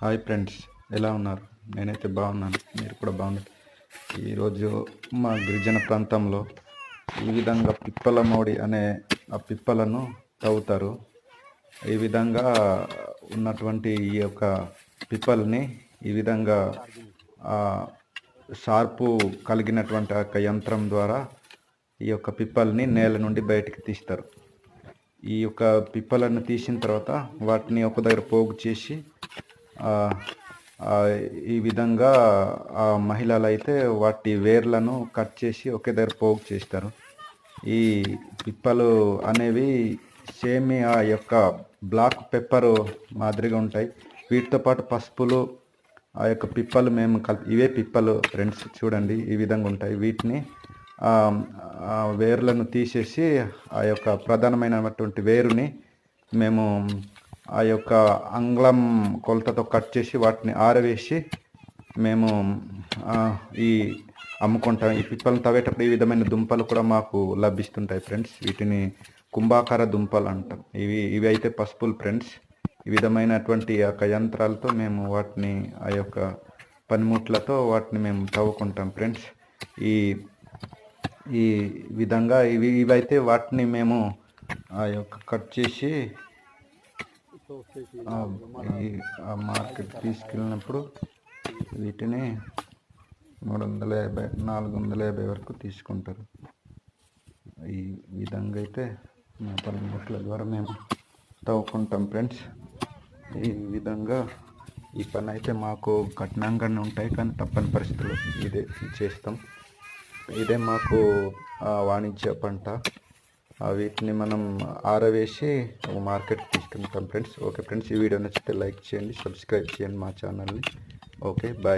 Hi friends, ఎలా ఉన్నారు? నేనైతే బాగున్నాను, మీరు కూడా బాగున్నారు. ఈరోజు మా గిరిజన ప్రాంతంలో ఈ విధంగా పిప్పల మోడి అనే ఆ పిప్పలను తవ్వుతారు. ఈ విధంగా ఉన్నటువంటి ఈ యొక్క పిప్పల్ని ఈ విధంగా షార్పు కలిగినటువంటి ఆ యొక్క యంత్రం ద్వారా ఈ యొక్క పిప్పల్ని నేల నుండి బయటికి తీస్తారు. ఈ యొక్క పిప్పలను తీసిన తర్వాత వాటిని ఒక దగ్గర పోగు చేసి ఈ విధంగా మహిళలు అయితే వాటి వేర్లను కట్ చేసి ఒకే దగ్గర పోగు చేస్తారు. ఈ పిప్పలు అనేవి సేమ్ ఆ యొక్క బ్లాక్ పెప్పర్ మాదిరిగా ఉంటాయి. వీటితో పాటు పసుపులు ఆ యొక్క పిప్పలు మేము ఇవే పిప్పలు ఫ్రెండ్స్, చూడండి ఈ విధంగా ఉంటాయి. వీటిని వేర్లను తీసేసి ఆ యొక్క ప్రధానమైనటువంటి వేరుని మేము ఆ యొక్క అంగుళం కొలతతో కట్ చేసి వాటిని ఆరవేసి మేము ఈ అమ్ముకుంటాం. ఈ పిప్పలను తవ్వేటప్పుడు ఈ విధమైన దుంపలు కూడా మాకు లభిస్తుంటాయి ఫ్రెండ్స్. వీటిని కుంభాకార దుంపలు అంటాం. ఇవి అయితే పసుపులు ఫ్రెండ్స్. ఈ విధమైనటువంటి యొక్క యంత్రాలతో మేము వాటిని ఆ యొక్క పనిముట్లతో వాటిని మేము తవ్వుకుంటాం ఫ్రెండ్స్. ఈ విధంగా ఇవైతే వాటిని మేము ఆ యొక్క కట్ చేసి మార్కెట్ తీసుకెళ్ళినప్పుడు వీటిని 350 450 వరకు తీసుకుంటారు. ఈ విధంగా అయితే మా పనిముట్ల ద్వారా మేము తవ్వుకుంటాం ఫ్రెండ్స్. ఈ విధంగా ఈ పని అయితే మాకు కఠినంగానే ఉంటాయి, కానీ తప్పని పరిస్థితుల్లో ఇదే చేస్తాం. ఇదే మాకు వాణిజ్య పంట. వీటిని మనం ఆరవేసి మార్కెట్కి తీసుకుంటాం ఫ్రెండ్స్. ఓకే ఫ్రెండ్స్, ఈ వీడియో నచ్చితే లైక్ చేయండి, సబ్స్క్రైబ్ చేయండి మా ఛానల్ని. Okay, bye.